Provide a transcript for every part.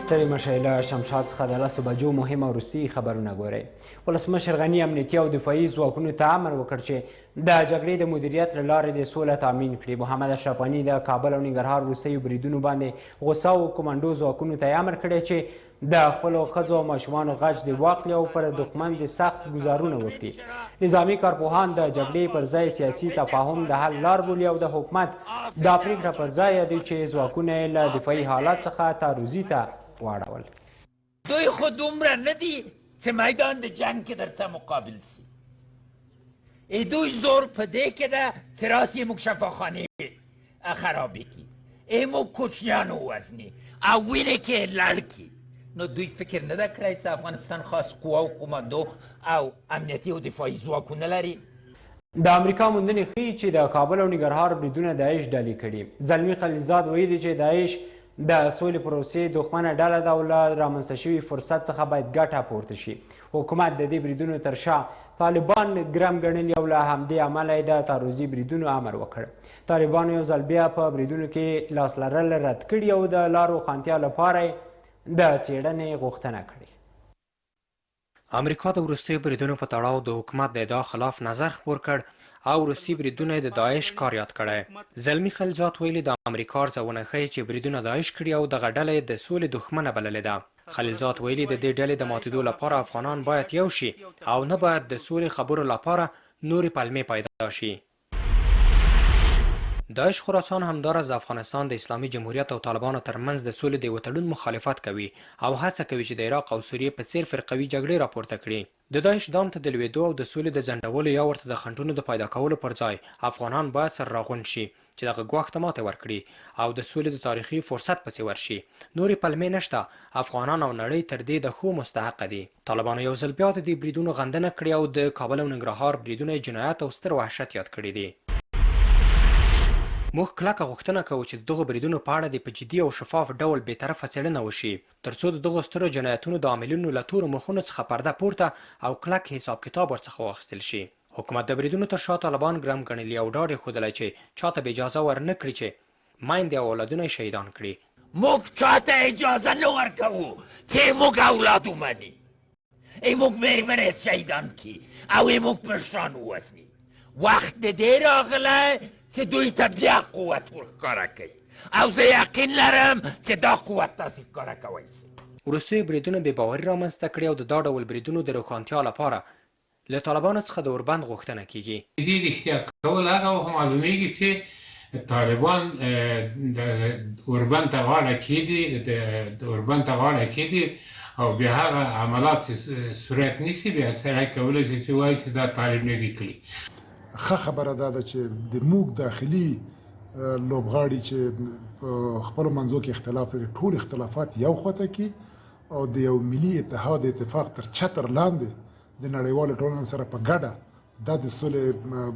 ستړي مشئ له شمشاد څخه د 10 بجو مهم او وروستي خبرونه ګورئ. ولسمشر غني امنیتي او دفاعي ځواکونو ته امر وکړ چې د جګړې د مدیریت له لارې د سوله تامین کړي. محمد اشرف غني د کابل او ننګرهار وروستیو بریدونو باندې غوسه او کمانډو ځواکونو ته امر کړی چې د خپلو ښځو او ماشومانو غچ د واخلي او پر دښمن د سخت ګزارونه وکړي. نظامي کارپوهان د جګړې پر ځای سیاسي تفاهم د حل لار بولي او د حکومت دا پرېکړه پر ځای یادوي چې ځواکونه یې له دفاعي حالت څخه تعرضي ته واړول. دوی خود دومره نه دي چې میدان د جنگ کې درته مقابل سي. دوی زور په دې کې ده چې راسي موږ شفاخانې خرابې کړي، موږ کوچنیان ووژني او وینې کې لړ کړي. نو دوی فکر نه ده کړی چې افغانستان خاص قوا او کماندو او امنیتي او دفاعي ځواکونه لري. د امریکا موندنې ښیي چې د کابل او ننګرهار بریدونه داعش ډلې کړي. زلمي خلیلزاد ویلي چې داعش د سولې پروسې دښمنه ډله ده او له رامنځته شوي فرصت څخه باید ګټه پورته شي. حکومت د دې بریدونو تر شا طالبان ګرم ګڼلي او له همدې امله یې د تعرضي بریدونو امر وکړ. طالبانو یو ځل بیا په بریدونو کې لاس لرل رد کړي او د لارو روښانتیا لپاره د څېړنې غوښتنه کړې. امریکا د وروستیو بریدونو په تړاو د حکومت د ادعا خلاف نظر خپور کړ او وروستي بریدونه د داعش کار یاد کړی. زلمي خلیلزاد ویلي د امریکا ارزونه ښیي چې بریدونه داعش کړي او دغه ډله یې د سولې دښمنه بللې ده. خلیلزاد ویلي د دې ډلې د ماتېدو لپاره افغانان باید یو شي او نه باید د سولې خبرو لپاره نورې پلمې پیدا شي. داعش خراسان همداراز د افغانستان د اسلامي جمهوریت او طالبانو ترمنځ د سولې د یوه تړون مخالفت کوي او هڅه کوي چې د عراق او سوریې په څیر فرقوي جګړې راپورته کړي. د داعش دام ته د لوېدو او د سولې د ځنډولو یا ورته د خنډونو د پیدا کولو پر ځای افغانان باید سره راغونډ شي چې دغه ګواښ ته ماته ورکړي او د سولې د تاریخي فرصت پسې ورشي. نورې پلمې نشته. افغانان او نړۍ تر دې د ښو مستحقه دي. طالبانو یو ځل بیا د دې بریدونو غندنه کړې او د کابل او ننګرهار بریدونه یې جنایت او ستر وحشت یاد کړي دي. موږ کلکه غوښتنه کوو چې دغه بریدونو په اړه د په جدي او شفاف ډول بېطرفه څېړنه وشي ترڅو د دغو سترو جنایتونو د عاملینو له تورو مخونو څخه پرده پورته او کلک حساب کتاب ورڅخه واخیستل شي. حکومت د بریدونو تر شا طالبان ګرم ګڼلي او ډاډ یې ښودلی چې چاته به اجازه ورنه کړي چې میندې او اولادونه یې شهیدان کړي. موږ چاته اجازه نه ورکوو چې موږ اولاد ومني، موږ مېرمنې شهیدان کړي او موږ مشران ووژني. وخت د دې راغلی چې دوی ته بیا قوت ورښکاره کوي او زه یقین لرم چې دا قوت تاسې ښکاره کوی شي. وروستیو بریدونو بې باوري رامنځته کړې او د دا ډول بریدونو د روښانتیا لپاره له طالبانو څخه د اوربند غوښتنه کیږي. دې رښتیا کول هغه معلومیږي چې طالبان د اوربند ته غاړه کیږي او بیا هغه عملات صورت نیسي بیا سړی کولی شي چې وایي چې دا طالب نه دي کړي. ښه خبره دا ده چې د موږ داخلي لوبغاړي چې خپلو منځو کې اختلاف لري ټول اختلافات یو خواته کړي او د یو ملي اتحاد اتفاق تر چتر لاندې د نړیوالو ټولنې سره په ګډه دا د سولې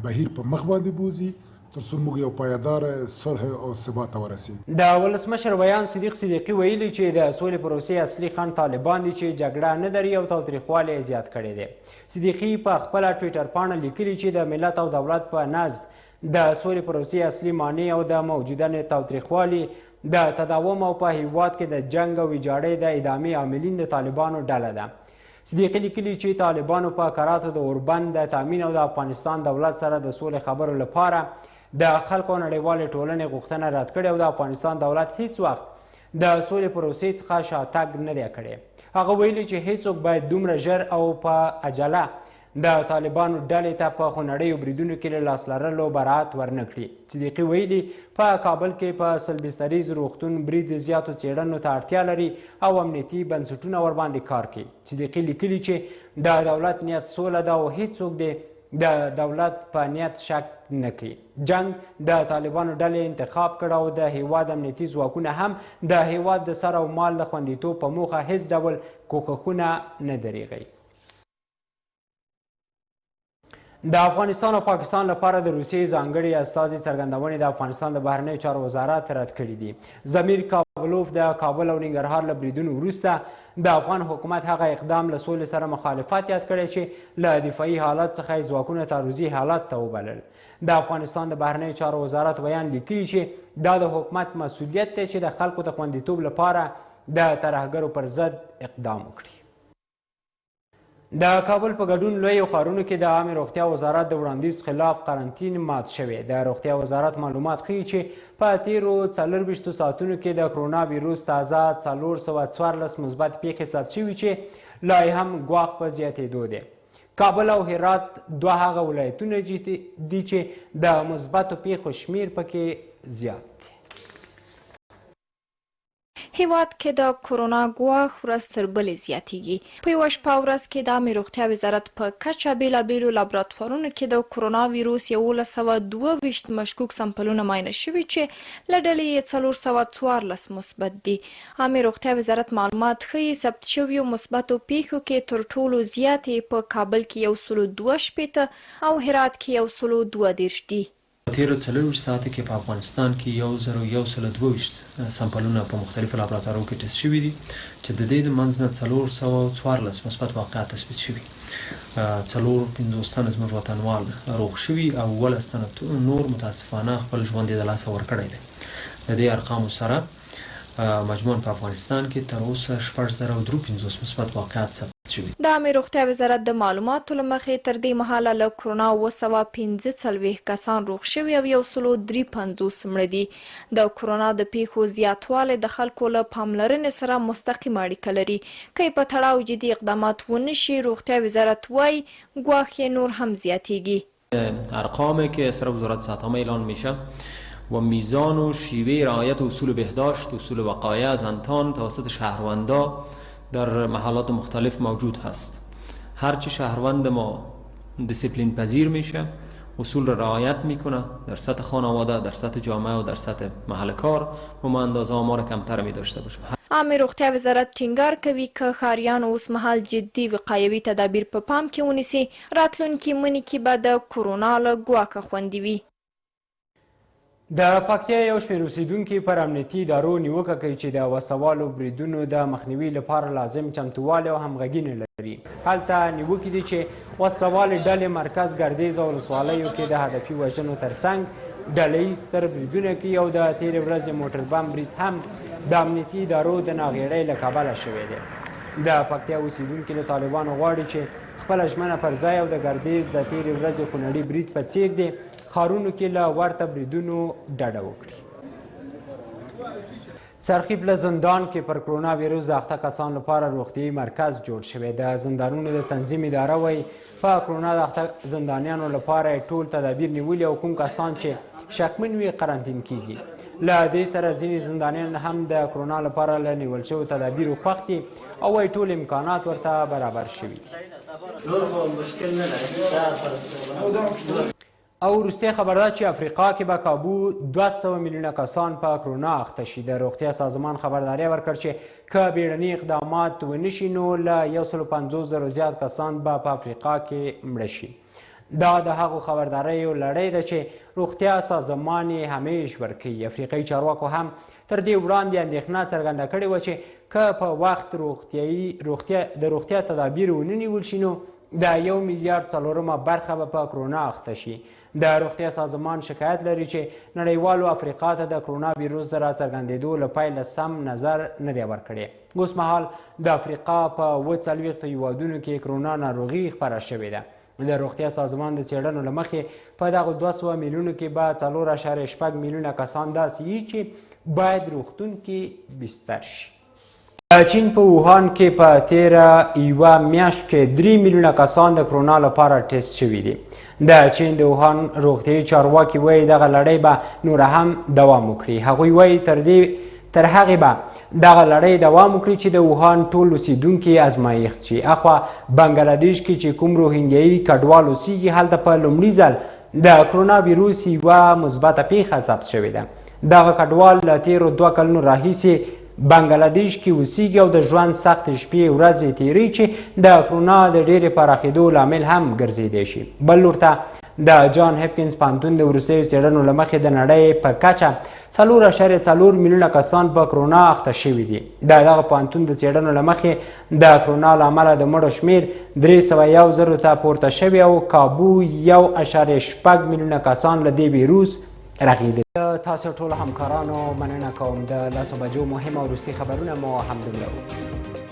بهیر په مخ باندې بوځي ترڅو موږ یو پایداره صلح او ثبات ته ورسېږو. د ولسمشر ویان صدیق صدیقي ویلي چې د سولې پروسې اصلي خنډ طالبان دي چې جګړه نه لري او تاوتریخوالی یې زیات کړی دی. صدیقي په خپله ټویټر پاڼه لیکلي چې د ملت او دولت په نزد د سولې پروسې اصلي معنی او د موجوده تاوتریخوالي د تداوم او په هیواد کې د جنګ او ویجاړۍ د ادامې عاملین د طالبانو ډله ده. صدیقي لیکلي چې طالبانو په کراتو د اوربند د تامین او د افغانستان دولت سره د سولې خبرو لپاره د خلکو او نړیوالې ټولنې غوښتنه رد کړې او د افغانستان دولت هیڅ وخت د سولې پروسې څخه شاتګ نه دی کړی. هغه ویلي چې هیڅوک باید دومره ژر او په عجله د طالبانو ډلې ته په خونړیو بریدونو کې له لاس لرلو براعت ورنه کړي. صدیقي ویلي په کابل کې په سلبستریز روغتون برید زیاتو څېړنو ته اړتیا لري او امنیتي بنسټونه ورباندې کار کوي. صدیقي لیکلي چې د دولت نیت سوله ده او هیڅوک د دولت په نیت شک نه کوي. جنگ د طالبانو ډلې انتخاب کړ او د هیواد امنیتي ځواکونه هم د هیواد د سر او مال د خوندیتوب په موخه هیڅ ډول کوښښونه نه دریږي. د افغانستان او پاکستان لپاره د روسیې ځانګړي استازي څرګندونې د افغانستان د بهرنیو چارو وزارت رد کړي دي. ضمیر کابلوف د کابل او ننګرهار له بریدونو وروسته د افغان حکومت هغه اقدام له سولې سره مخالفت یاد کړی چې له دفاعي حالت څخه یې ځواکونه تعرضي حالت ته وبلل. د افغانستان د بهرنیو چارو وزارت بیان لیکلي چې دا د حکومت مسؤلیت دی چې د خلکو د خوندیتوب لپاره د ترهګرو پر ضد اقدام وکړي. د کابل په ګډون لویو ښارونو کې د عامې روغتیا وزارت د وړاندیز خلاف قرنطین مات شوی. د روغتیا وزارت معلومات ښیي چې په تیرو 24 ساعتونو کې د کرونا ویروس تازه 414 مثبت پیښې ثبت شوي چې لا یې هم ګواښ په زیاتېدو دی. کابل او هرات دوه هغه ولایتونه دي چې د مثبتو پیښو شمیر پکې زیات دی. هیواد کې د کرونا ګواښ ورځ تر بلې زیاتیږي. په یوه شپه ورځ کې د عامې روغتیا وزارت په کچه بېلابېلو لابراتوارونو کې د کرونا ویروس 1122 مشکوک سمپلونه معاینه شوي چې له ډلې یې 414 مثبت دي. عامې روغتیا وزارت معلومات ښیي ثبت شویو مثبتو پیښو کې تر ټولو زیاتې په کابل کې 162 او هرات کې 122 دي. تیرو 24 ساعتو کې په افغانستان کې 1122 سمپلونه په مختلفو لابراتوارونو کې ټست شوي دي چې د دې د منځ نه 414 مثبت واقعات تثبیت شوي. 450 تنه زموږ وطنوال روغ شوي او 11 تنه نور متاسفانه خپل ژوند یې د لاسه ورکړی دی. د دې ارقامو سره مجموعاً په افغانستان کې تر اوسه 4053 مثبت واقعات ثبت شوي. د عامې روغتیا وزارت د معلوماتو له مخې تر دې مهاله له کرونا 945 کسان روغ شوي او 153 مړه دي. د کرونا د پیښو زیاتوالی د خلکو له پاملرنې سره مستقیمه اړیکه لري. که په تړاو جدي اقدامات ونه شي روغتیا وزارت وایي ګواښ یې نور هم زیاتیږي. ارقامی که سر وزارت صحت‌عامه اعلان میشه و میزان و شیوه رعایت اصول بهداشت اصول وقایع از آنتان توسط شهروندا در محلات مختلف موجود هست. هرچی شهروند ما دیسیپلین پذیر میشه اصول را رعایت میکنه در سطح خانواده در سطح جامعه و در سطح محل کار و ما اندازه آمار کمتر می داشته باشیم. عامې روغتیا وزارت ټینګار کوي که ښاریان اوس مهال جدي وقایوي تدابیر په پام کې ونیسي راتلونکي مني کې به د کرونا له ګواښه خوندي وي. د پکتیا یو شمېر اوسیدونکي پر امنیتي ادارو نیوکه کوي چې د وسوالو بریدونو د مخنیوي لپاره لازم چمتووالی او همغږي نه لري. هلته نیوکې دي چې وسوالې ډلې مرکز ګردیز او ولسوالیو کې د هدفي وژنو ترڅنګ ډلهییز ستر بریدونه کوي او د تېرې ورځې موټر بم برید هم د امنیتي ادارو د ناغېړۍ له کبله شوی دی. د پکتیا اوسیدونکي له طالبانو غواړي چې خپله ژمنه پر ځای او د ګردیز د تېرې ورځې خونړي برید په څېر دی ښارونو کې له ورته بریدونو ډډه وکړي. سرخیب له زندان کې پر کرونا ویروس د اخته کسانو لپاره روغتیایي مرکز جوړ شوی. د زندانونو د تنظیم اداره وایي په کرونا د اخته زندانیانو لپاره ټول تدابیر نیولي او کوم کسان چې شکمن وي قرنطین کیږي. له دې سره ځینې زندانیان هم د کرونا لپاره له نیول شویو تدابیرو خوښ دي او وایي ټول امکانات ورته برابر شوي دي. او وروستی خبر ده چې افریقا کې به کابو 200 میلیونه کسان په کرونا اخته شي. د روغتیا سازمان خبرداری ورکړ چې که بیړني اقدامات ونه شي نو له 150,000 زیات کسان به په افریقا کې مړه شي. دا د هغو خبرداریو لړۍ ده چې روغتیا سازمان یې همیش ورکوي. افریقایي چارواکو هم تر دې وړاندې اندېښنه څرګنده کړې وه چې که په وخت د روغتیا تدابیر ونه نیول شي نو د 1 میلیارډ 4 برخه به په کرونا اخته شي. د روغتیا سازمان شکایت لري چې نړیوالو افریقا ته د کرونا ویروس د راڅرګندېدو له پیله سم نظر نه دی ورکړی. اوس مهال د افریقا په 40 هیوادونو کې کرونا ناروغي خپره شوې ده. د روغتیا سازمان د څېړنو له مخې په دغو 200 میلیونو کې به 4.8 میلیونه کسان داسې وي چې باید روغتون کې بستر شي. د چین په ووهان کې په تیره یوه میاشت کې 3 میلیونه کسان د کرونا لپاره ټیسټ شوي دي. د چین د ووهان روغتیایي چارواکي وایي دغه لړۍ به نوره هم دوام وکړي. هغوی وایي تر هغې به دغه لړۍ دوام وکړي چې د ووهان ټول اوسیدونکي ازمایښت شي. اخوا بنګلادیش کې چې کوم روهینګیایي کډوال اوسیږي هلته په لومړي ځل د کرونا ویروس یوه مثبته پیښه ثبت شوې ده. دغه کډوال له تېرو 2 کلونو راهیسې بنګلادیش کې اوسیږي او د ژوند سختې شپې ورځې تېروي چې د کرونا د ډېرې پراخېدو لامل هم ګرځېدی شي. بل لور ته د جان هپکینز پوهنتون د وروستیو څېړنو له مخې د نړۍ په کچه 4.4 میلیونه کسان په کرونا اخته شوي دي. د دغه پوهنتون د څېړنو له مخې د کرونا له امله د مړو شمېر 301,000 ته پورته شوي او کابو 1.8 میلیونه کسان له دې ویروس رغېدلي. د تاسو ټولو همکارانو مننه کوم. د 10 بجو مهم او وروستي خبرونه مو همدومره وو.